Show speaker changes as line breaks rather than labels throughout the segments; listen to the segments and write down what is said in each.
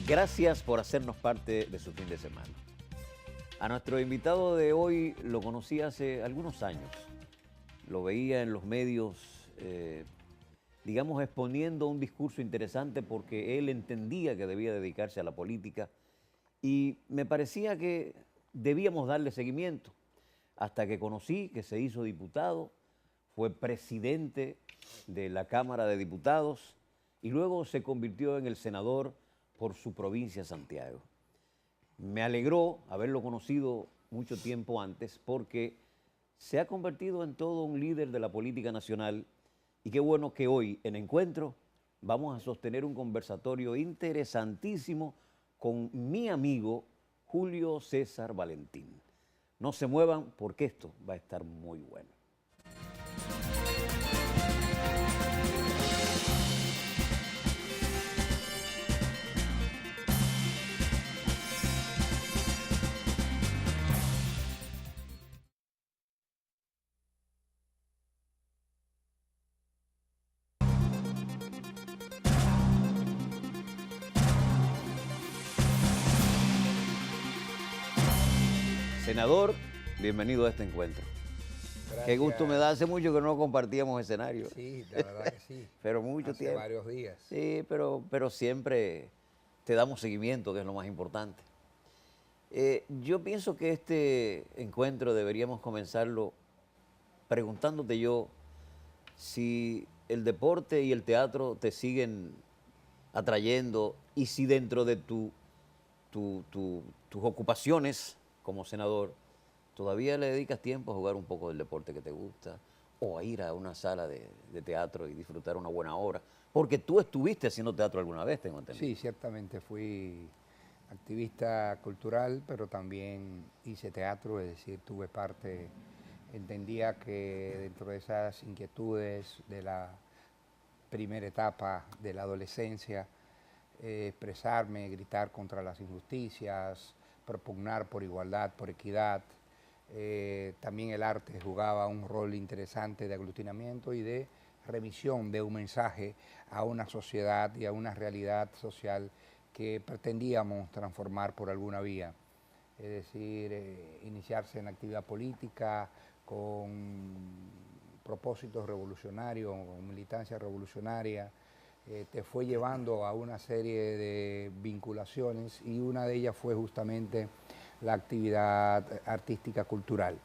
Gracias por hacernos parte de su fin de semana. A nuestro invitado de hoy lo conocí hace algunos años. Lo veía en los medios, digamos, exponiendo un discurso interesante porque él entendía que debía dedicarse a la política y me parecía que debíamos darle seguimiento hasta que conocí que se hizo diputado, fue presidente de la Cámara de Diputados y luego se convirtió en el senador por su provincia, Santiago. Me alegró haberlo conocido mucho tiempo antes porque se ha convertido en todo un líder de la política nacional y qué bueno que hoy en Encuentro vamos a sostener un conversatorio interesantísimo con mi amigo Julio César Valentín. No se muevan porque esto va a estar muy bueno. Senador, bienvenido a este encuentro.
Gracias.
Qué gusto me da, hace mucho que no compartíamos escenario.
Sí, la verdad que sí.
Pero mucho
Hace
tiempo.
varios días.
Sí, pero siempre te damos seguimiento, que es lo más importante. Yo pienso que este encuentro deberíamos comenzarlo preguntándote yo si el deporte y el teatro te siguen atrayendo y si dentro de tus ocupaciones como senador todavía le dedicas tiempo a jugar un poco del deporte que te gusta o a ir a una sala de teatro y disfrutar una buena obra. Porque tú estuviste haciendo teatro alguna vez, tengo entendido.
Sí, ciertamente fui activista cultural, pero también hice teatro, es decir, tuve parte, entendía que dentro de esas inquietudes de la primera etapa de la adolescencia, expresarme, gritar contra las injusticias, propugnar por igualdad, por equidad. También el arte jugaba un rol interesante de aglutinamiento y de remisión de un mensaje a una sociedad y a una realidad social que pretendíamos transformar por alguna vía. Es decir, iniciarse en la actividad política con propósitos revolucionarios, con militancia revolucionaria, te fue llevando a una serie de vinculaciones y una de ellas fue justamente la actividad artística cultural.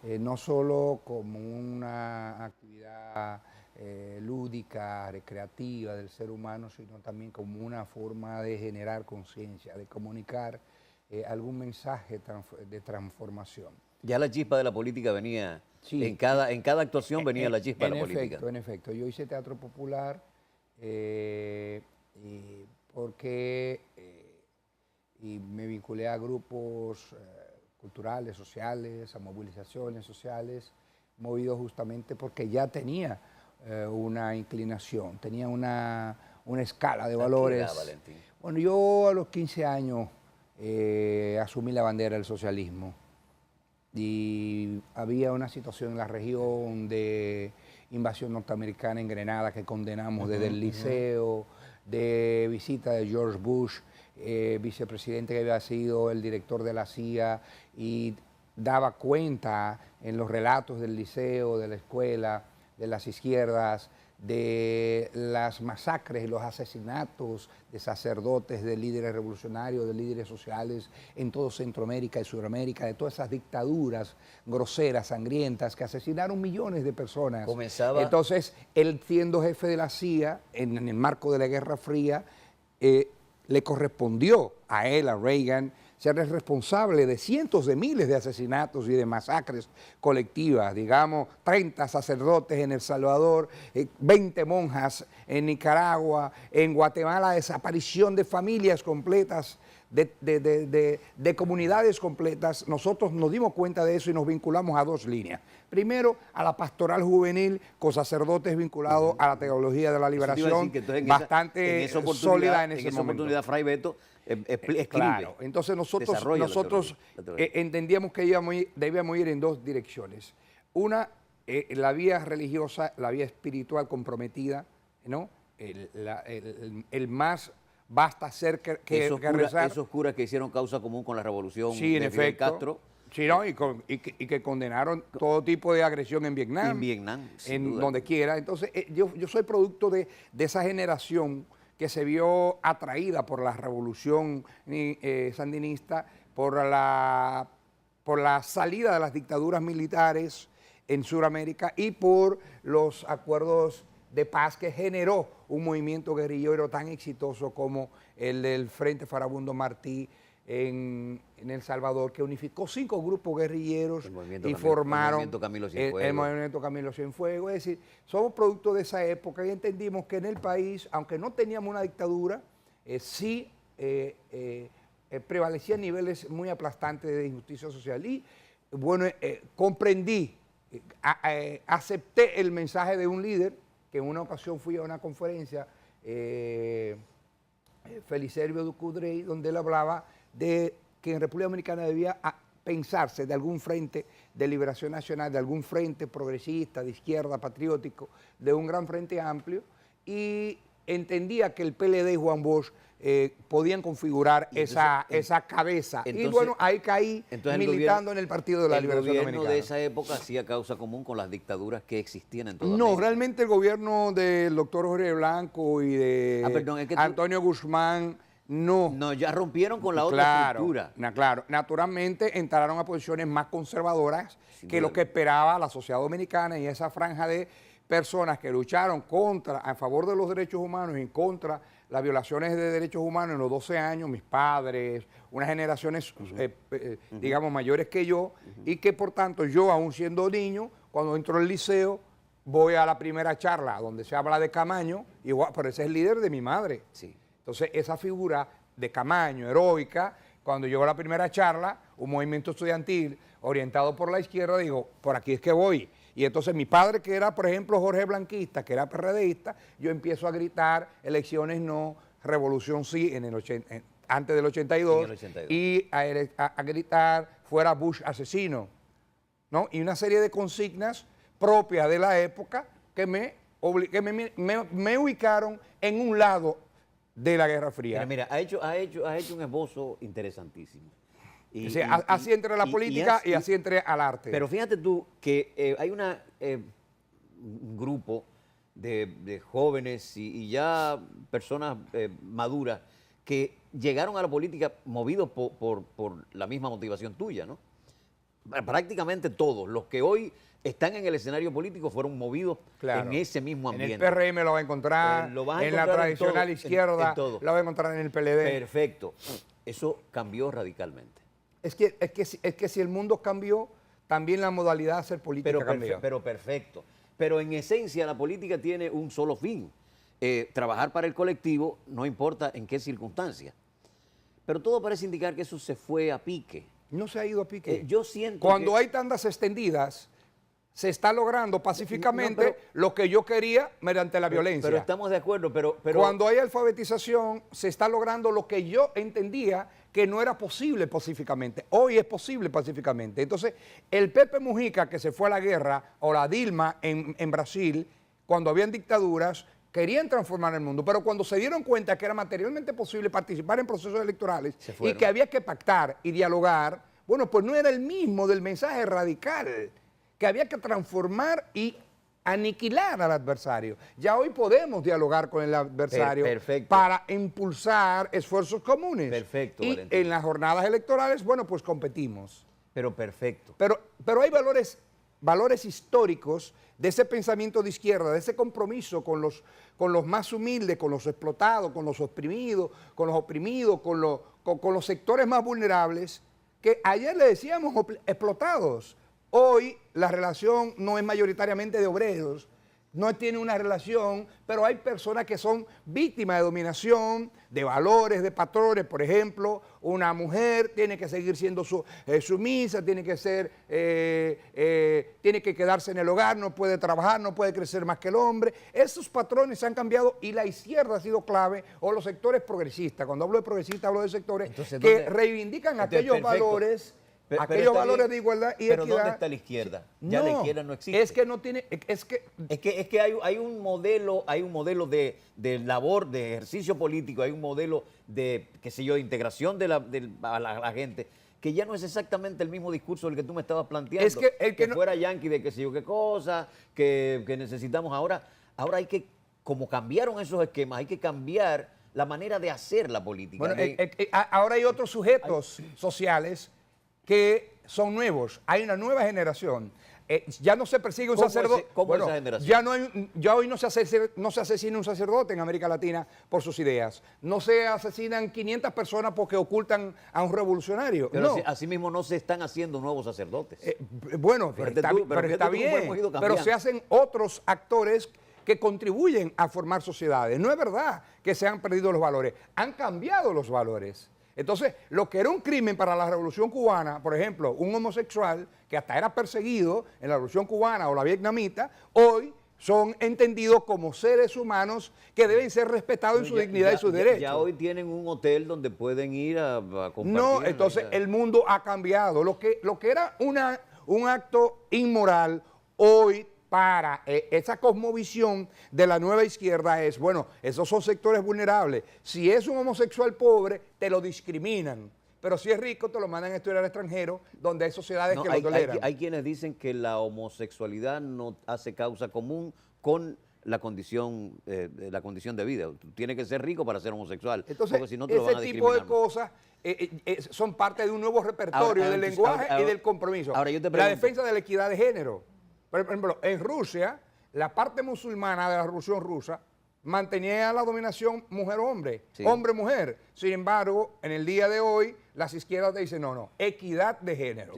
No solo como una actividad lúdica, recreativa del ser humano, sino también como una forma de generar conciencia, de comunicar algún mensaje de transformación.
Ya la chispa de la política venía,
Sí,
en cada actuación venía la chispa de la política.
En efecto, yo hice teatro popular porque y me vinculé a grupos culturales, sociales, a movilizaciones sociales, movidos justamente porque ya tenía una inclinación, tenía una escala de valores.
Valentín?
Bueno, yo a los 15 años asumí la bandera del socialismo y había una situación en la región de invasión norteamericana en Grenada que condenamos desde el liceo, de visita de George Bush, vicepresidente que había sido el director de la CIA y daba cuenta en los relatos del liceo, de la escuela, de las izquierdas, de las masacres y los asesinatos de sacerdotes, de líderes revolucionarios, de líderes sociales en todo Centroamérica y Sudamérica, de todas esas dictaduras groseras, sangrientas, que asesinaron millones de personas.
Comenzaba...
Entonces, él siendo jefe de la CIA, en el marco de la Guerra Fría, le correspondió a él, a Reagan, ser el responsable de cientos de miles de asesinatos y de masacres colectivas, digamos, 30 sacerdotes en El Salvador, 20 monjas en Nicaragua, en Guatemala, desaparición de familias completas, de comunidades completas. Nosotros nos dimos cuenta de eso y nos vinculamos a dos líneas. Primero, a la pastoral juvenil con sacerdotes vinculados a la teología de la liberación, bastante sólida en ese momento.
En esa oportunidad, Fray Beto escribe.
Claro, entonces nosotros entendíamos que debíamos ir en dos direcciones. Una, la vía religiosa, la vía espiritual comprometida, ¿no? El más basta hacer que rezar.
Esos curas que hicieron causa común con la revolución
Sí, en
de Fidel
efecto.
Castro.
Sí, ¿no? y que condenaron todo tipo de agresión en Vietnam.
En Vietnam, sin
en
duda.
donde quiera. Entonces, yo soy producto de esa generación que se vio atraída por la revolución sandinista, por la salida de las dictaduras militares en Sudamérica y por los acuerdos de paz que generó un movimiento guerrillero tan exitoso como el del Frente Farabundo Martí en El Salvador, que unificó 5 grupos guerrilleros y formaron
el movimiento Camilo Cienfuegos.
el movimiento Camilo Cienfuegos. Es decir, somos producto de esa época y entendimos que en el país, aunque no teníamos una dictadura, sí prevalecían niveles muy aplastantes de injusticia social. Y bueno, comprendí, acepté el mensaje de un líder, que en una ocasión fui a una conferencia, Felicerio Ducudrey, donde él hablaba de que en República Dominicana debía pensarse de algún frente de liberación nacional, de algún frente progresista, de izquierda, patriótico, de un gran frente amplio, y entendía que el PLD y Juan Bosch podían configurar esa cabeza. Entonces, y bueno, ahí caí militando en el Partido de la Liberación Dominicana.
El gobierno de esa época hacía causa común con las dictaduras que existían en toda
No,
América.
realmente el gobierno del doctor Jorge Blanco y de Antonio Guzmán no.
No, ya rompieron con la otra estructura.
Claro, naturalmente entraron a posiciones más conservadoras que lo que esperaba la sociedad dominicana y esa franja de personas que lucharon a favor de los derechos humanos y en contra las violaciones de derechos humanos en los 12 años, mis padres, unas generaciones, digamos, mayores que yo, y que por tanto yo, aún siendo niño, cuando entro al liceo, voy a la primera charla donde se habla de Camaño, igual, pero ese es el líder de mi madre.
Sí.
Entonces, esa figura de Camaño, heroica, cuando llegó a la primera charla, un movimiento estudiantil orientado por la izquierda, digo, por aquí es que voy. Y entonces mi padre, que era, por ejemplo, Jorge Blanquista, que era PRDista, yo empiezo a gritar elecciones no, revolución sí, antes del 82, y a gritar fuera Bush asesino, ¿no? Y una serie de consignas propias de la época que me ubicaron en un lado de la Guerra Fría.
Mira, ha hecho un esbozo interesantísimo.
Así entre la política y así entre al arte.
Pero fíjate tú que hay un grupo de jóvenes y ya personas maduras que llegaron a la política movidos por la misma motivación tuya, ¿no? Prácticamente todos los que hoy están en el escenario político fueron movidos en ese mismo ambiente.
En el PRM lo va a encontrar, en la tradicional izquierda lo va a encontrar en el PLD.
Perfecto. Eso cambió radicalmente.
Es que si el mundo cambió, también la modalidad de hacer política cambió.
Pero perfecto. Pero en esencia la política tiene un solo fin. Trabajar para el colectivo, no importa en qué circunstancias. Pero todo parece indicar que eso se fue a pique.
No se ha ido a pique.
Yo siento
Cuando hay tandas extendidas, se está logrando pacíficamente lo que yo quería mediante la violencia.
Pero estamos de acuerdo, pero...
Cuando hay alfabetización, se está logrando lo que yo entendía que no era posible pacíficamente. Hoy es posible pacíficamente. Entonces, el Pepe Mujica, que se fue a la guerra, o la Dilma en Brasil, cuando habían dictaduras, querían transformar el mundo, pero cuando se dieron cuenta que era materialmente posible participar en procesos electorales y que había que pactar y dialogar, bueno, pues no era el mismo del mensaje radical, que había que transformar y aniquilar al adversario. Ya hoy podemos dialogar con el adversario para impulsar esfuerzos comunes.
Perfecto,
y
Valentín.
En las jornadas electorales, bueno, pues competimos.
Pero perfecto.
Pero hay valores históricos de ese pensamiento de izquierda, de ese compromiso con los más humildes, con los explotados, con los oprimidos, con los sectores más vulnerables, que ayer le decíamos explotados. Hoy la relación no es mayoritariamente de obreros, no tiene una relación, pero hay personas que son víctimas de dominación, de valores, de patrones. Por ejemplo, una mujer tiene que seguir siendo sumisa, tiene que quedarse en el hogar, no puede trabajar, no puede crecer más que el hombre. Esos patrones se han cambiado y la izquierda ha sido clave, o los sectores progresistas. Cuando hablo de progresistas, hablo de sectores que reivindican aquellos valores aquellos
está
valores
bien,
de igualdad y
pero
equidad.
¿dónde está la izquierda? Ya la izquierda no existe.
Es que no tiene, es que
Hay un modelo de labor, de ejercicio político, hay un modelo de, qué sé yo, de integración a la gente, que ya no es exactamente el mismo discurso del que tú me estabas planteando.
Es que el que
fuera yanqui de qué sé yo qué cosa, que necesitamos ahora hay que, como cambiaron esos esquemas, hay que cambiar la manera de hacer la política.
bueno, ahora hay otros sujetos sociales que son nuevos. Hay una nueva generación. Ya no se persigue un sacerdote.
¿Cómo esa generación?
Ya hoy no se asesina un sacerdote en América Latina por sus ideas. No se asesinan 500 personas porque ocultan a un revolucionario.
Pero
no.
así mismo no se están haciendo nuevos sacerdotes.
Bueno,
Pero
está bien.
hemos ido
Pero
cambiando.
se hacen otros actores que contribuyen a formar sociedades. No es verdad que se han perdido los valores. Han cambiado los valores. Entonces, lo que era un crimen para la Revolución Cubana, por ejemplo, un homosexual que hasta era perseguido en la Revolución Cubana o la vietnamita, hoy son entendidos como seres humanos que deben ser respetados en su dignidad y sus derechos.
Ya hoy tienen un hotel donde pueden ir a compartir.
No, entonces el mundo ha cambiado. Lo que era un acto inmoral, hoy para esa cosmovisión de la nueva izquierda es, bueno, esos son sectores vulnerables. Si es un homosexual pobre, te lo discriminan. Pero si es rico, te lo mandan a estudiar al extranjero, donde hay sociedades que lo toleran.
Hay quienes dicen que la homosexualidad no hace causa común con la condición de vida. Tú tienes que ser rico para ser homosexual.
Entonces,
porque si no te lo van a
ese tipo de
discriminar.
cosas son parte de un nuevo repertorio del lenguaje y del compromiso.
Ahora yo te
la
pregunto,
defensa de la equidad de género. Por ejemplo, en Rusia, la parte musulmana de la Revolución Rusa mantenía la dominación mujer-hombre,
sí,
hombre-mujer. Sin embargo, en el día de hoy, las izquierdas te dicen, no, equidad de género.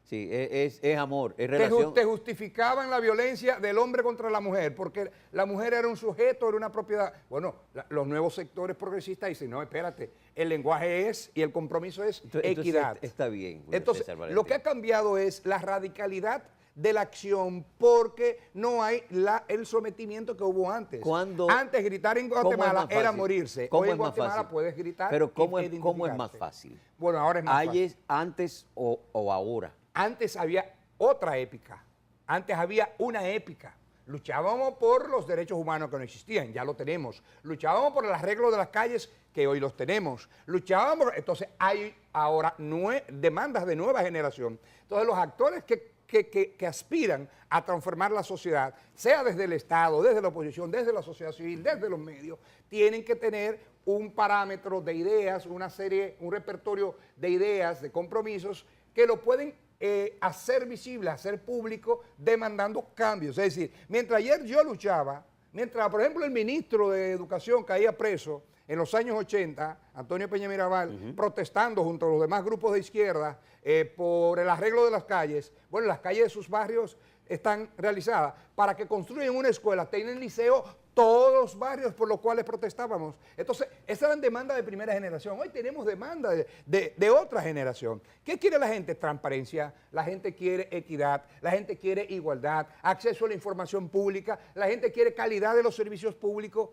Sí, es amor, es relación.
Te justificaban la violencia del hombre contra la mujer, porque la mujer era un sujeto, era una propiedad. Bueno, los nuevos sectores progresistas dicen, no, espérate, el lenguaje es y el compromiso es equidad.
Entonces, está bien.
Entonces, lo que ha cambiado es la radicalidad de la acción, porque no hay el sometimiento que hubo antes. Antes gritar en Guatemala era morirse. Hoy en Guatemala puedes gritar.
Pero ¿cómo es más fácil?
Bueno, ahora es más fácil.
¿Antes o ahora?
Antes había otra épica. Antes había una épica. Luchábamos por los derechos humanos que no existían, ya lo tenemos. Luchábamos por el arreglo de las calles, que hoy los tenemos. Luchábamos, entonces hay ahora demandas de nueva generación. Entonces los actores que aspiran a transformar la sociedad, sea desde el Estado, desde la oposición, desde la sociedad civil, desde los medios, tienen que tener un parámetro de ideas, un repertorio de ideas, de compromisos, que lo pueden hacer visible, hacer público, demandando cambios. Es decir, mientras ayer yo luchaba, mientras, por ejemplo, el ministro de Educación caía preso en los años 80, Antonio Peña Mirabal, protestando junto a los demás grupos de izquierda por el arreglo de las calles. Bueno, las calles de sus barrios están realizadas para que construyan una escuela, tienen liceo, todos los barrios por los cuales protestábamos. Entonces, esa era demanda de primera generación. Hoy tenemos demanda de otra generación. ¿Qué quiere la gente? Transparencia, la gente quiere equidad, la gente quiere igualdad, acceso a la información pública, la gente quiere calidad de los servicios públicos,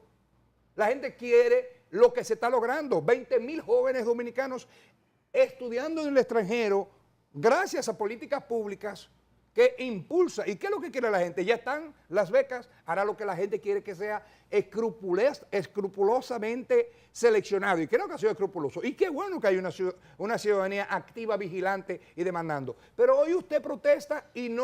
la gente quiere lo que se está logrando. 20,000 jóvenes dominicanos estudiando en el extranjero gracias a políticas públicas que impulsa. ¿Y qué es lo que quiere la gente? Ya están las becas, ahora lo que la gente quiere que sea escrupulosamente seleccionado. Y creo que ha sido escrupuloso. Y qué bueno que hay una ciudadanía activa, vigilante y demandando. Pero hoy usted protesta y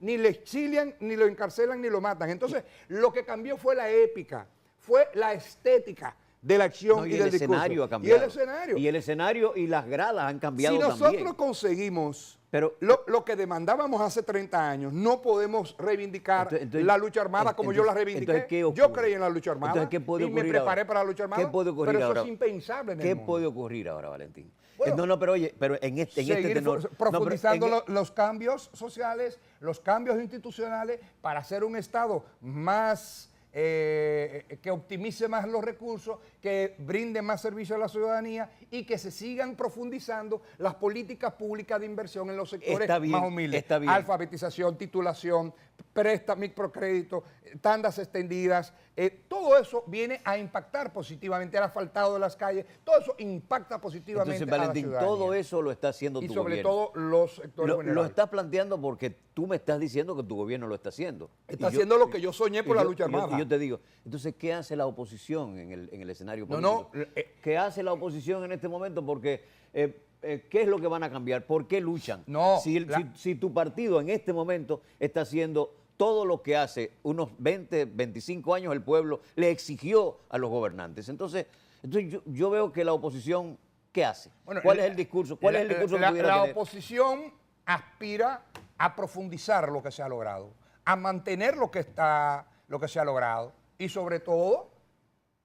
ni le exilian, ni lo encarcelan, ni lo matan. Entonces, lo que cambió fue la épica, fue la estética de la acción y del discurso.
El escenario ha cambiado.
Y el escenario.
Y el escenario y las gradas han cambiado también.
Si nosotros conseguimos lo que demandábamos hace 30 años, no podemos reivindicar la lucha armada como yo la reivindiqué. Yo creí en la lucha armada.
Entonces, ¿qué puede ocurrir
y me preparé para la lucha armada.
¿Qué puede ocurrir
pero
ahora?
Eso es impensable en el
¿Qué
mundo.
puede ocurrir ahora, Valentín?
Bueno,
pero oye, en este tenor,
profundizando los cambios sociales, los cambios institucionales para hacer un Estado más que optimice más los recursos, que brinde más servicio a la ciudadanía y que se sigan profundizando las políticas públicas de inversión en los sectores más humildes.
Está bien.
Alfabetización, titulación, presta, microcrédito, tandas extendidas, todo eso viene a impactar positivamente el asfaltado de las calles, todo eso impacta positivamente.
Entonces, Valentín,
a la ciudadanía.
todo eso lo está haciendo tu gobierno.
Y sobre todo los sectores
Lo
vulnerables.
estás planteando porque tú me estás diciendo que tu gobierno lo está haciendo.
Está haciendo lo que yo soñé por la lucha armada.
Y yo te digo, entonces, ¿qué hace la oposición en el escenario
No,
político? ¿Qué hace la oposición en este momento? Porque, ¿qué es lo que van a cambiar? ¿Por qué luchan?
No,
Si tu partido en este momento está haciendo todo lo que hace unos 20, 25 años el pueblo le exigió a los gobernantes. Entonces yo veo que la oposición, ¿qué hace?
Bueno,
¿Cuál es el discurso? ¿Cuál es el discurso que pudiera
la
tener?
oposición aspira a profundizar lo que se ha logrado, a mantener lo que se ha logrado y sobre todo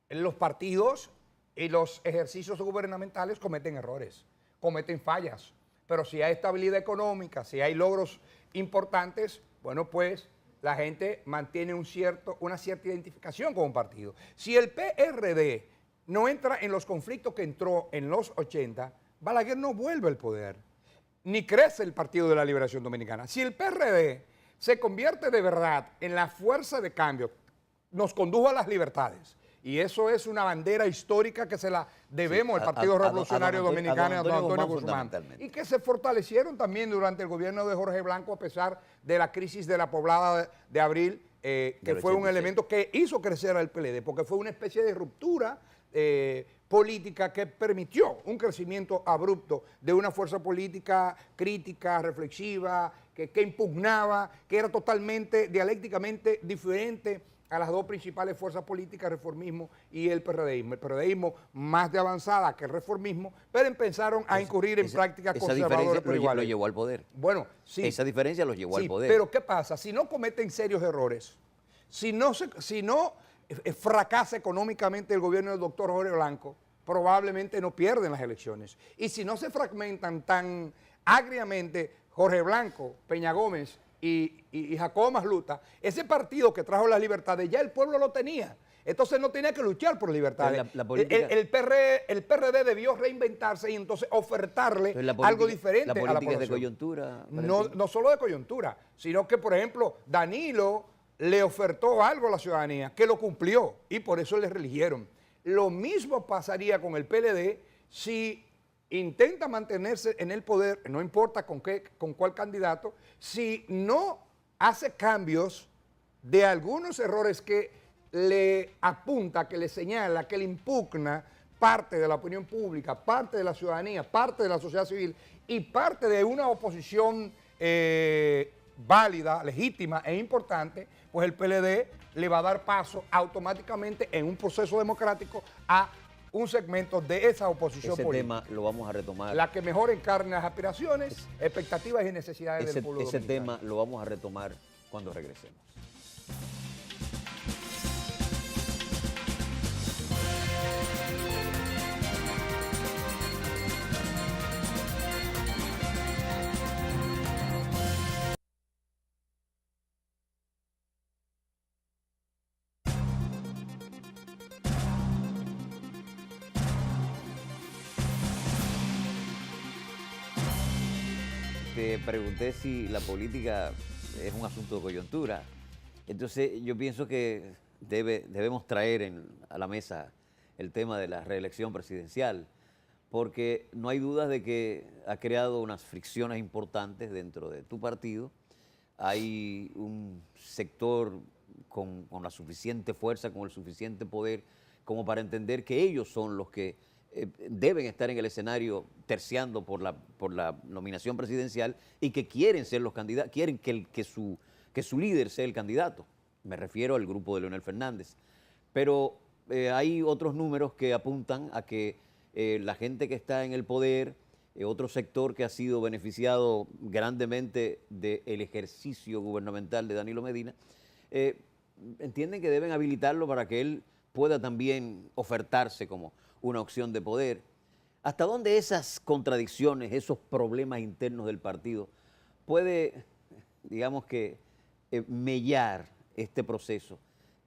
los partidos y los ejercicios gubernamentales cometen errores, cometen fallas, pero si hay estabilidad económica, si hay logros importantes, bueno, pues la gente mantiene una cierta identificación con un partido. Si el PRD no entra en los conflictos que entró en los 80, Balaguer no vuelve al poder, ni crece el Partido de la Liberación Dominicana. Si el PRD se convierte de verdad en la fuerza de cambio, nos condujo a las libertades, y eso es una bandera histórica que se la debemos al Partido Revolucionario Dominicano y a don Antonio Guzmán, y que se fortalecieron también durante el gobierno de Jorge Blanco a pesar de la crisis de la poblada de abril, que fue un elemento que hizo crecer al PLD, porque fue una especie de ruptura política que permitió un crecimiento abrupto de una fuerza política crítica, reflexiva, que impugnaba, que era totalmente dialécticamente diferente a las dos principales fuerzas políticas, el reformismo y el PRDismo. El PRDismo más de avanzada que el reformismo, pero empezaron a incurrir en prácticas conservadoras por igual.
Lo llevó al poder.
Bueno, sí.
Esa diferencia los llevó al poder.
Pero ¿qué pasa? Si no cometen serios errores, si no fracasa económicamente el gobierno del doctor Jorge Blanco, probablemente no pierden las elecciones. Y si no se fragmentan tan agriamente Jorge Blanco, Peña Gómez y Jacobo Masluta, ese partido que trajo las libertades, ya el pueblo lo tenía. Entonces no tenía que luchar por libertades. El PRD debió reinventarse y entonces ofertarle algo diferente a la población.
¿La política es de coyuntura?
No solo de coyuntura, sino que, por ejemplo, Danilo le ofertó algo a la ciudadanía, que lo cumplió, y por eso le reeligieron. Lo mismo pasaría con el PLD si intenta mantenerse en el poder, no importa con cuál candidato, si no hace cambios de algunos errores que le apunta, que le señala, que le impugna parte de la opinión pública, parte de la ciudadanía, parte de la sociedad civil y parte de una oposición válida, legítima e importante, pues el PLD le va a dar paso automáticamente en un proceso democrático a un segmento de esa oposición política.
Ese tema lo vamos a retomar.
La que mejor encarne las aspiraciones, expectativas y necesidades del pueblo
Ese
dominicano.
tema lo vamos a retomar cuando regresemos. Te pregunté si la política es un asunto de coyuntura. Entonces yo pienso que debemos traer a la mesa el tema de la reelección presidencial, porque no hay dudas de que ha creado unas fricciones importantes dentro de tu partido. Hay un sector con la suficiente fuerza, con el suficiente poder, como para entender que ellos son los que deben estar en el escenario terciando por la nominación presidencial y que quieren ser los candidatos, quieren que su líder sea el candidato. Me refiero al grupo de Leonel Fernández. Pero hay otros números que apuntan a que la gente que está en el poder, otro sector que ha sido beneficiado grandemente del ejercicio gubernamental de Danilo Medina, entienden que deben habilitarlo para que él pueda también ofertarse como una opción de poder. ¿Hasta dónde esas contradicciones, esos problemas internos del partido puede, digamos que, mellar este proceso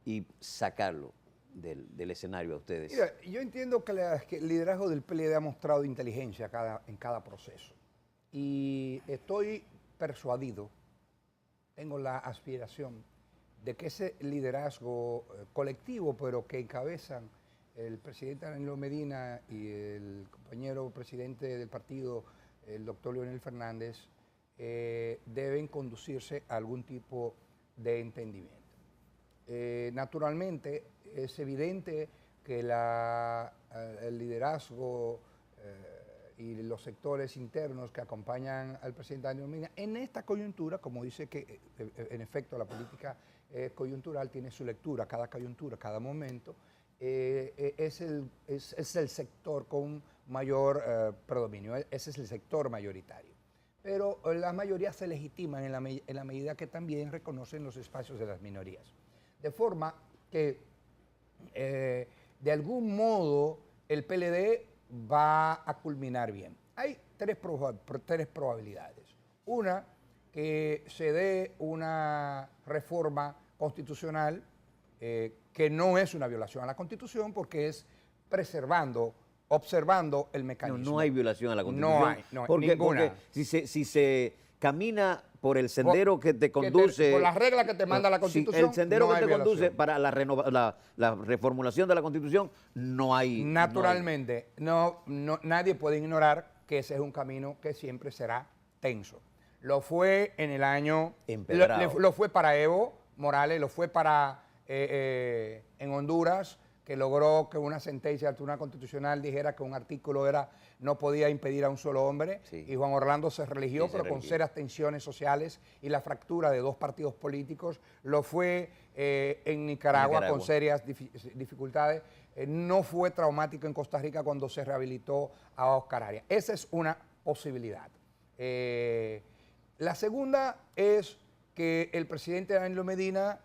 y sacarlo del escenario a ustedes?
Mira, yo entiendo que el liderazgo del PLD ha mostrado inteligencia en cada proceso. Y estoy persuadido tengo la aspiración de que ese liderazgo colectivo, pero que encabezan el presidente Danilo Medina y el compañero presidente del partido, el doctor Leonel Fernández, deben conducirse a algún tipo de entendimiento. Naturalmente, es evidente que el liderazgo y los sectores internos que acompañan al presidente Danilo Medina, en esta coyuntura, como dice que en efecto la política coyuntural tiene su lectura, cada coyuntura, cada momento, es el sector con mayor predominio, ese es el sector mayoritario. Pero la mayoría se legitiman en la medida que también reconocen los espacios de las minorías. De forma que, de algún modo, el PLD va a culminar bien. Hay tres probabilidades. Una, que se dé una reforma constitucional que no es una violación a la Constitución porque es observando el mecanismo.
No hay violación a la Constitución.
No hay,
porque
ninguna.
si se camina por el sendero que te conduce...
por las reglas que te manda la Constitución,
el sendero
no
que
hay
te conduce
violación.
para la reformulación de la Constitución, no hay...
Naturalmente, nadie puede ignorar que ese es un camino que siempre será tenso. Lo fue en el año... Lo fue para Evo Morales, lo fue para en Honduras, que logró que una sentencia del Tribunal Constitucional dijera que un artículo no podía impedir a un solo hombre, sí. Y Juan Orlando se religió, sí, pero con serias tensiones sociales y la fractura de dos partidos políticos. Lo fue en Nicaragua con serias dificultades. No fue traumático en Costa Rica cuando se rehabilitó a Oscar Arias. Esa es una posibilidad. La segunda es que el presidente Danilo Medina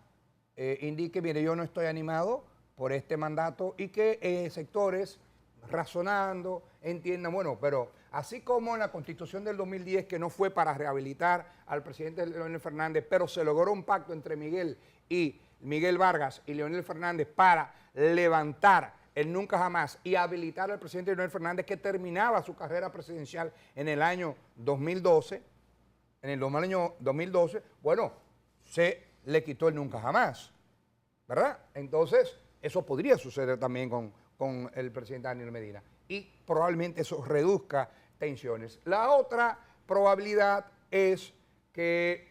indique, mire, yo no estoy animado por este mandato, y que sectores razonando entiendan, bueno, pero así como en la Constitución del 2010, que no fue para rehabilitar al presidente Leonel Fernández, pero se logró un pacto entre Miguel Vargas y Leonel Fernández para levantar el nunca jamás y habilitar al presidente Leonel Fernández, que terminaba su carrera presidencial en el año 2012, bueno, se le quitó el nunca jamás, ¿verdad? Entonces, eso podría suceder también con el presidente Danilo Medina, y probablemente eso reduzca tensiones. La otra probabilidad es que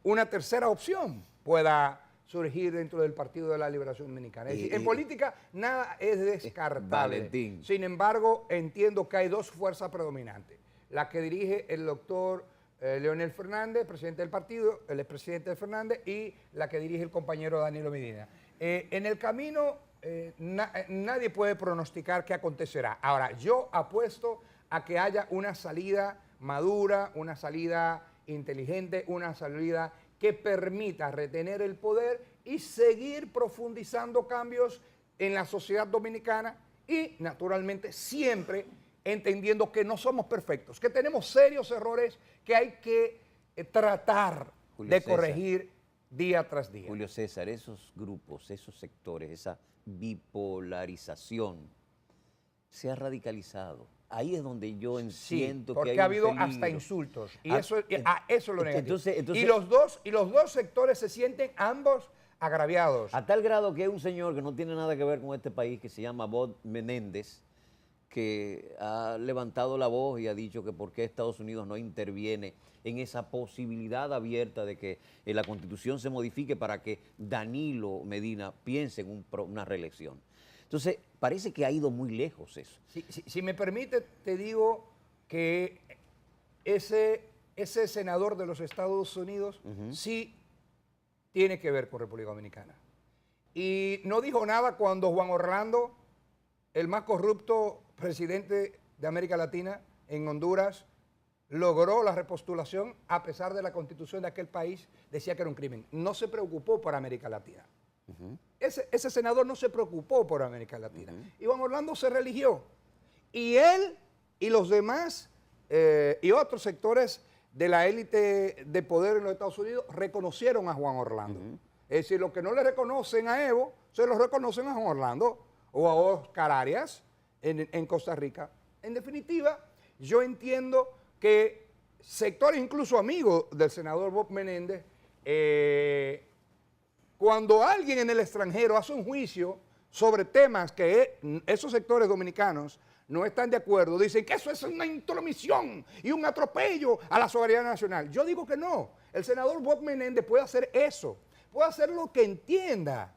una tercera opción pueda surgir dentro del Partido de la Liberación Dominicana. Es decir, en política nada es descartable.
Valentín.
Sin embargo, entiendo que hay dos fuerzas predominantes. La que dirige el doctor Leonel Fernández, presidente del partido, el expresidente Fernández, y la que dirige el compañero Danilo Medina. En el camino nadie puede pronosticar qué acontecerá. Ahora, yo apuesto a que haya una salida madura, una salida inteligente, una salida que permita retener el poder y seguir profundizando cambios en la sociedad dominicana y, naturalmente, siempre entendiendo que no somos perfectos, que tenemos serios errores que hay que tratar de corregir día tras día.
Julio César, esos grupos, esos sectores, esa bipolarización se ha radicalizado. Ahí es donde yo entiendo que hay
porque ha habido
peligro.
Hasta insultos, y eso es lo negativo.
Entonces,
y los dos sectores se sienten ambos agraviados.
A tal grado que hay un señor que no tiene nada que ver con este país, que se llama Bob Menéndez, que ha levantado la voz y ha dicho que por qué Estados Unidos no interviene en esa posibilidad abierta de que la Constitución se modifique para que Danilo Medina piense en una reelección. Entonces, parece que ha ido muy lejos eso.
Si me permite, te digo que ese senador de los Estados Unidos sí tiene que ver con República Dominicana. Y no dijo nada cuando Juan Orlando, el más corrupto presidente de América Latina en Honduras, logró la repostulación a pesar de la Constitución de aquel país, decía que era un crimen. No se preocupó por América Latina. Ese senador no se preocupó por América Latina. Y Juan Orlando se religió. Y él y los demás y otros sectores de la élite de poder en los Estados Unidos reconocieron a Juan Orlando. Es decir, lo que no le reconocen a Evo, se lo reconocen a Juan Orlando o a Oscar Arias en Costa Rica. En definitiva, yo entiendo que sectores incluso amigos del senador Bob Menéndez, cuando alguien en el extranjero hace un juicio sobre temas que esos sectores dominicanos no están de acuerdo, dicen que eso es una intromisión y un atropello a la soberanía nacional. Yo digo que no. El senador Bob Menéndez puede hacer eso, puede hacer lo que entienda,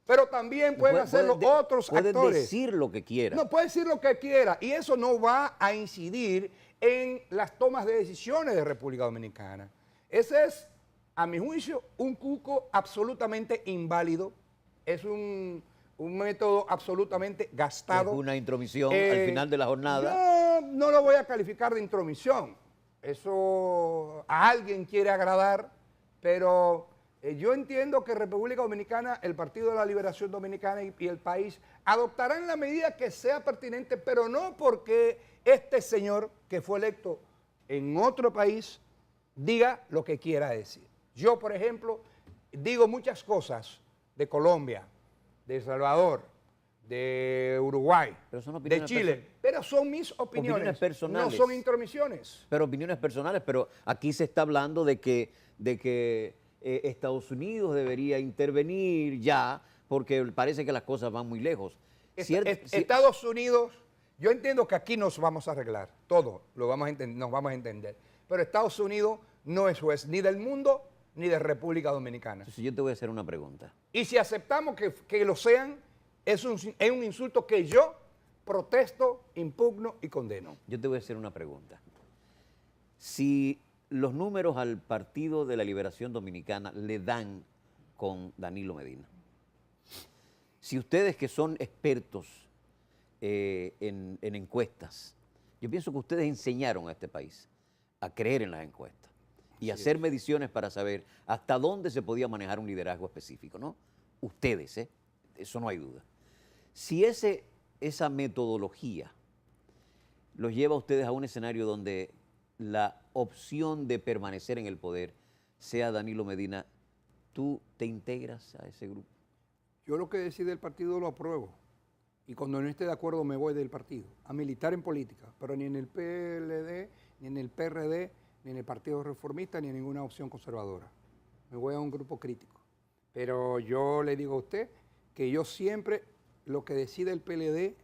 pero también pueden hacerlo otros actores.
Puede decir lo que quiera.
No, puede decir lo que quiera y eso no va a incidir en las tomas de decisiones de República Dominicana. Ese es, a mi juicio, un cuco absolutamente inválido, es un método absolutamente gastado.
Es una intromisión al final de la jornada.
Yo no lo voy a calificar de intromisión. Eso a alguien quiere agradar, pero yo entiendo que República Dominicana, el Partido de la Liberación Dominicana y el país adoptarán la medida que sea pertinente, pero no porque este señor que fue electo en otro país diga lo que quiera decir. Yo, por ejemplo, digo muchas cosas de Colombia, de El Salvador, de Uruguay, de Chile, pero son mis opiniones personales. No son intromisiones.
Pero opiniones personales, pero aquí se está hablando de que Estados Unidos debería intervenir ya, porque parece que las cosas van muy lejos.
Estados Unidos, yo entiendo que aquí nos vamos a arreglar, todo nos vamos a entender, pero Estados Unidos no es juez ni del mundo ni de República Dominicana.
Entonces yo te voy a hacer una pregunta.
Y si aceptamos que lo sean, es un insulto que yo protesto, impugno y condeno.
Yo te voy a hacer una pregunta. Si los números al Partido de la Liberación Dominicana le dan con Danilo Medina, si ustedes que son expertos en encuestas, yo pienso que ustedes enseñaron a este país a creer en las encuestas y hacer mediciones para saber hasta dónde se podía manejar un liderazgo específico, ¿no? Ustedes, eso no hay duda. Si esa metodología los lleva a ustedes a un escenario donde la opción de permanecer en el poder sea Danilo Medina, ¿tú te integras a ese grupo?
Yo lo que decide el partido lo apruebo. Y cuando no esté de acuerdo me voy del partido, a militar en política, pero ni en el PLD, ni en el PRD, ni en el Partido Reformista, ni en ninguna opción conservadora. Me voy a un grupo crítico. Pero yo le digo a usted que yo siempre, lo que decide el PLD,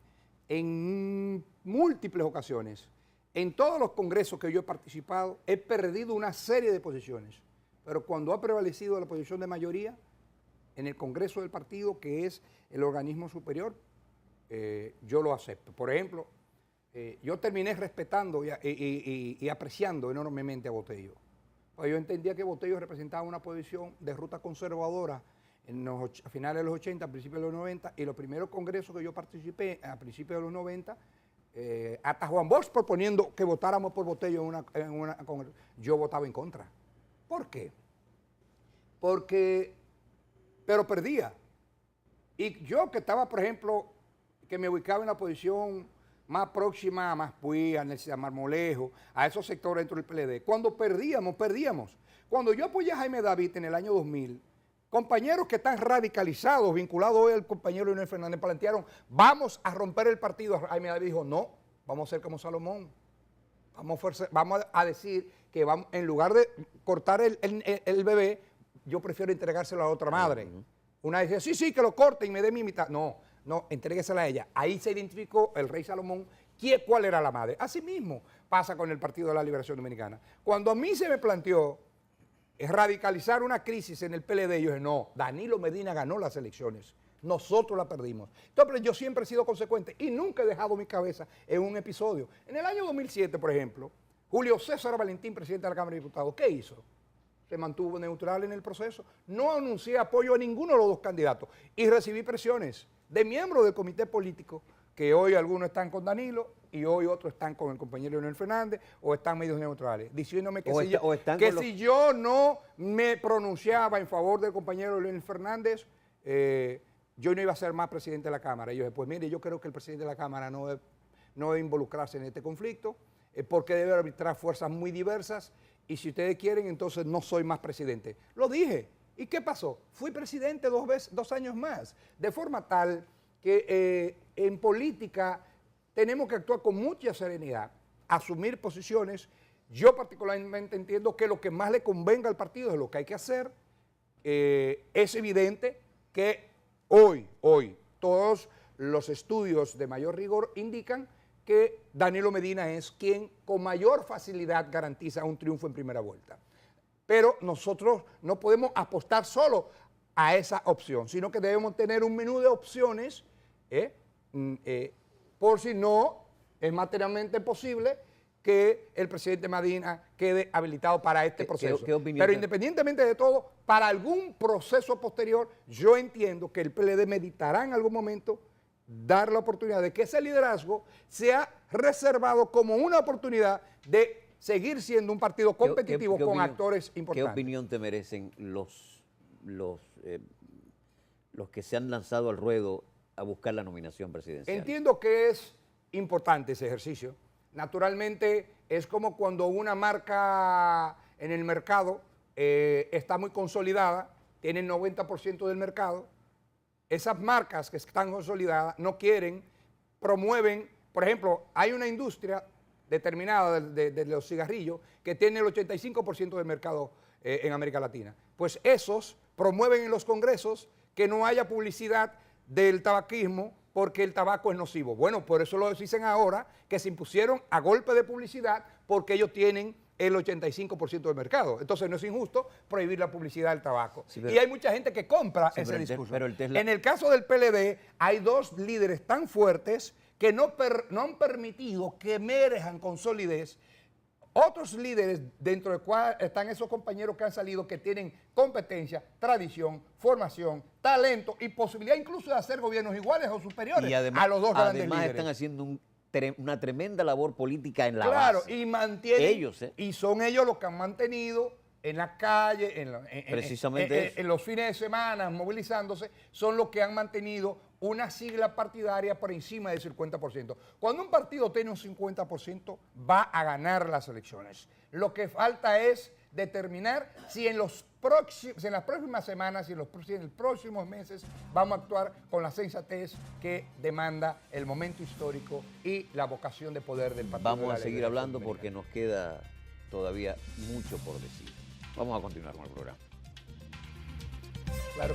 en múltiples ocasiones, en todos los congresos que yo he participado, he perdido una serie de posiciones. Pero cuando ha prevalecido la posición de mayoría, en el Congreso del partido, que es el organismo superior, yo lo acepto. Por ejemplo, yo terminé respetando y apreciando enormemente a Botello. Pues yo entendía que Botello representaba una posición de ruta conservadora a finales de los 80, a principios de los 90, y los primeros congresos que yo participé a principios de los 90, hasta Juan Bosch proponiendo que votáramos por Botello yo votaba en contra. ¿Por qué? Pero perdía. Y yo que estaba, por ejemplo, que me ubicaba en la posición más próxima a Maspuí, a Necesidad Marmolejo, a esos sectores dentro del PLD, cuando perdíamos. Cuando yo apoyé a Jaime David en el año 2000, compañeros que están radicalizados, vinculados hoy al compañero Leonel Fernández, plantearon, vamos a romper el partido. Jaime David dijo, no, vamos a ser como Salomón. Vamos a decir que vamos, en lugar de cortar el bebé, yo prefiero entregárselo a otra madre. Una decía, sí, que lo corte y me dé mi mitad. No, entréguesela a ella. Ahí se identificó el rey Salomón cuál era la madre. Así mismo pasa con el Partido de la Liberación Dominicana. Cuando a mí se me planteó radicalizar una crisis en el PLD, yo dije, no, Danilo Medina ganó las elecciones, nosotros la perdimos. Entonces yo siempre he sido consecuente y nunca he dejado mi cabeza en un episodio. En el año 2007, por ejemplo, Julio César Valentín, presidente de la Cámara de Diputados, ¿qué hizo? Se mantuvo neutral en el proceso, no anuncié apoyo a ninguno de los dos candidatos y recibí presiones de miembros del comité político, que hoy algunos están con Danilo y hoy otros están con el compañero Leonel Fernández o están medios neutrales, diciéndome que, si yo no me pronunciaba en favor del compañero Leonel Fernández, yo no iba a ser más presidente de la Cámara. Y yo dije, pues mire, yo creo que el presidente de la Cámara no debe involucrarse en este conflicto, porque debe arbitrar fuerzas muy diversas, y si ustedes quieren, entonces no soy más presidente. Lo dije. ¿Y qué pasó? Fui presidente 2 años más, de forma tal que en política tenemos que actuar con mucha serenidad, asumir posiciones Yo particularmente entiendo que lo que más le convenga al partido es lo que hay que hacer. Es evidente que hoy, todos los estudios de mayor rigor indican que Danilo Medina es quien con mayor facilidad garantiza un triunfo en primera vuelta. Pero nosotros no podemos apostar solo a esa opción, sino que debemos tener un menú de opciones, por si no es materialmente posible que el presidente Medina quede habilitado para este proceso.
¿Qué opinión
Pero independientemente de todo, para algún proceso posterior, yo entiendo que el PLD meditará en algún momento dar la oportunidad de que ese liderazgo sea reservado como una oportunidad de seguir siendo un partido competitivo con actores importantes.
¿Qué opinión te merecen los que se han lanzado al ruedo a buscar la nominación presidencial?
Entiendo que es importante ese ejercicio. Naturalmente es como cuando una marca en el mercado está muy consolidada, tiene el 90% del mercado. Esas marcas que están consolidadas no quieren, promueven, por ejemplo, hay una industria determinada de los cigarrillos que tiene el 85% del mercado en América Latina. Pues esos promueven en los congresos que no haya publicidad del tabaquismo porque el tabaco es nocivo. Bueno, por eso lo dicen ahora, que se impusieron a golpe de publicidad porque ellos tienen el 85% del mercado. Entonces no es injusto prohibir la publicidad del tabaco. Sí, y hay mucha gente que compra ese discurso. En el caso del PLD hay dos líderes tan fuertes que no han permitido que emerjan con solidez otros líderes dentro del cual están esos compañeros que han salido que tienen competencia, tradición, formación, talento y posibilidad incluso de hacer gobiernos iguales o superiores a los dos grandes líderes.
Además están haciendo una tremenda labor política en la base.
Claro, y mantienen, ellos, y son ellos los que han mantenido en la calle, en los fines de semana, movilizándose, son los que han mantenido una sigla partidaria por encima del 50%. Cuando un partido tiene un 50%, va a ganar las elecciones. Lo que falta es determinar si en las próximas semanas y en los próximos meses vamos a actuar con la sensatez que demanda el momento histórico y la vocación de poder del partido.
Vamos a seguir hablando porque nos queda todavía mucho por decir. Vamos a continuar con el programa.
Claro.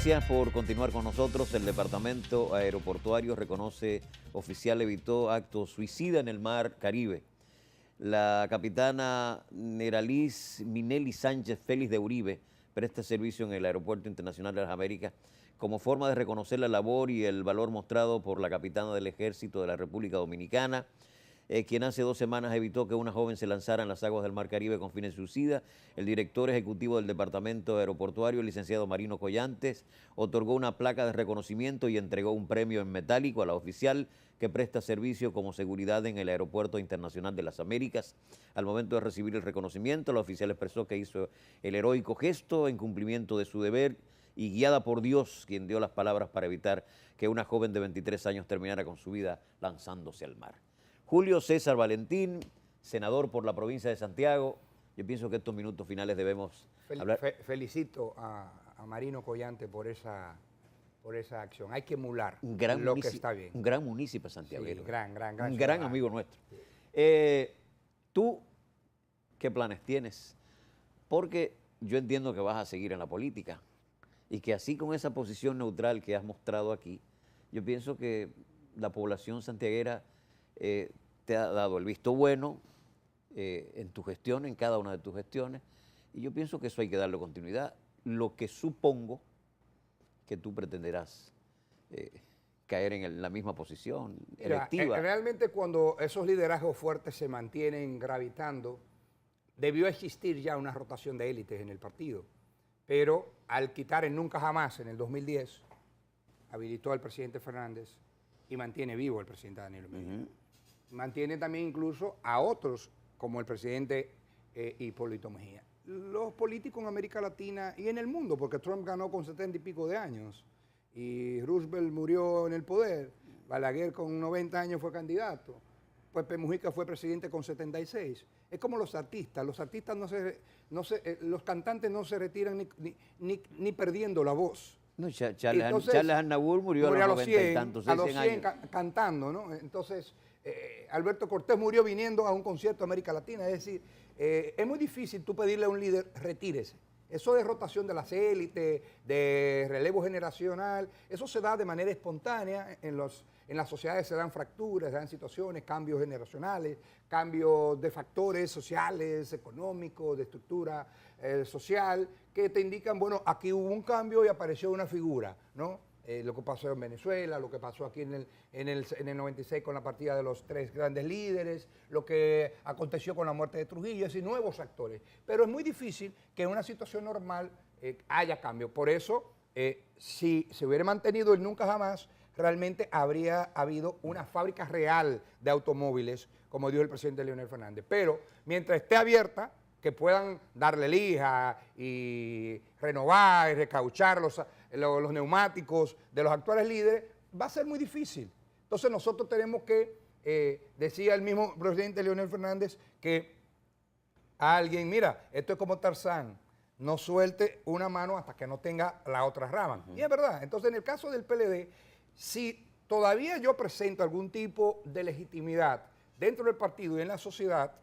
Gracias por continuar con nosotros. El Departamento Aeroportuario reconoce oficial evitó acto suicida en el mar Caribe. La capitana Neraliz Minelli Sánchez Félix de Uribe presta servicio en el Aeropuerto Internacional de las Américas como forma de reconocer la labor y el valor mostrado por la capitana del Ejército de la República Dominicana, quien hace 2 semanas evitó que una joven se lanzara en las aguas del Mar Caribe con fines suicidas. El director ejecutivo del Departamento Aeroportuario, el licenciado Marino Collantes, otorgó una placa de reconocimiento y entregó un premio en metálico a la oficial que presta servicio como seguridad en el Aeropuerto Internacional de las Américas. Al momento de recibir el reconocimiento, la oficial expresó que hizo el heroico gesto en cumplimiento de su deber y guiada por Dios, quien dio las palabras para evitar que una joven de 23 años terminara con su vida lanzándose al mar. Julio César Valentín, senador por la provincia de Santiago. Yo pienso que estos minutos finales debemos hablar.
Felicito a Marino Collante por esa acción. Hay que emular
lo que está bien. Un gran municipio santiaguero.
Sí, gran
un gran amigo nuestro. Sí. ¿Tú qué planes tienes? Porque yo entiendo que vas a seguir en la política y que así con esa posición neutral que has mostrado aquí, yo pienso que la población santiaguera te ha dado el visto bueno en tu gestión, en cada una de tus gestiones, y yo pienso que eso hay que darle continuidad, lo que supongo que tú pretenderás caer en la misma posición electiva.
Realmente cuando esos liderazgos fuertes se mantienen gravitando, debió existir ya una rotación de élites en el partido, pero al quitar el nunca jamás en el 2010, habilitó al presidente Fernández y mantiene vivo al presidente Danilo Medina. Mantiene también incluso a otros, como el presidente Hipólito Mejía. los políticos en América Latina y en el mundo, porque Trump ganó con 70 y pico de años y Roosevelt murió en el poder, Balaguer con 90 años fue candidato, Pepe Mujica fue presidente con 76. Es como los artistas los cantantes no se retiran ni perdiendo la voz.
No, Charles Aznavour murió a los 90 y tantos,
a los
100
100
años.
cantando, ¿no? Entonces, Alberto Cortés murió viniendo a un concierto de América Latina. Es decir, es muy difícil tú pedirle a un líder, retírese. Eso de rotación de las élites, de relevo generacional, eso se da de manera espontánea. En las sociedades se dan fracturas, se dan situaciones, cambios generacionales, cambios de factores sociales, económicos, de estructura social, que te indican, bueno, aquí hubo un cambio y apareció una figura, ¿no? Lo que pasó en Venezuela, lo que pasó aquí en el 96 con la partida de los 3 grandes líderes, lo que aconteció con la muerte de Trujillo, y nuevos actores. Pero es muy difícil que en una situación normal haya cambio. Por eso, si se hubiera mantenido el nunca jamás, realmente habría habido una fábrica real de automóviles, como dijo el presidente Leonel Fernández. Pero mientras esté abierta, que puedan darle lija y renovar y recauchar los neumáticos de los actuales líderes, va a ser muy difícil. Entonces nosotros tenemos que, decía el mismo presidente Leonel Fernández, que a alguien, mira, esto es como Tarzán, no suelte una mano hasta que no tenga la otra rama. Y es verdad. Entonces, en el caso del PLD, si todavía yo presento algún tipo de legitimidad dentro del partido y en la sociedad,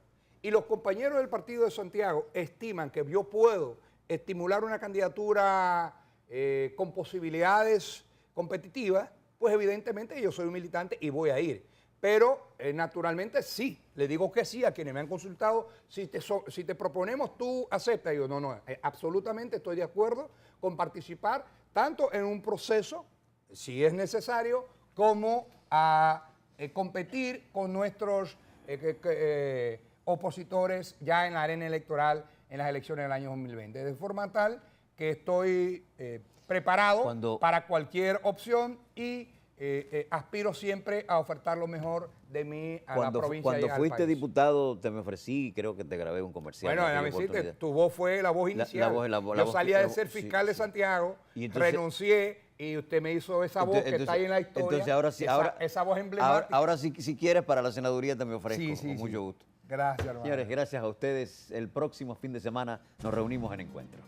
y los compañeros del partido de Santiago estiman que yo puedo estimular una candidatura con posibilidades competitivas, pues evidentemente yo soy un militante y voy a ir. Pero naturalmente sí, le digo que sí a quienes me han consultado. Si te proponemos, tú aceptas. Y yo, no, absolutamente estoy de acuerdo con participar tanto en un proceso, si es necesario, como a competir con nuestros opositores ya en la arena electoral en las elecciones del año 2020. De forma tal que estoy preparado para cualquier opción y aspiro siempre a ofertar lo mejor de mí a la provincia y al país.
Cuando fuiste diputado te me ofrecí y creo que te grabé un comercial.
Bueno, déjame decirte, tu voz fue la voz inicial. Yo salía de ser fiscal de Santiago, renuncié y usted me hizo esa voz que está ahí en la historia.
Entonces ahora sí,
esa voz emblemática.
Ahora si quieres para la senaduría te me ofrezco, con mucho gusto.
Gracias, hermano.
Señores, gracias a ustedes. El próximo fin de semana nos reunimos en Encuentro.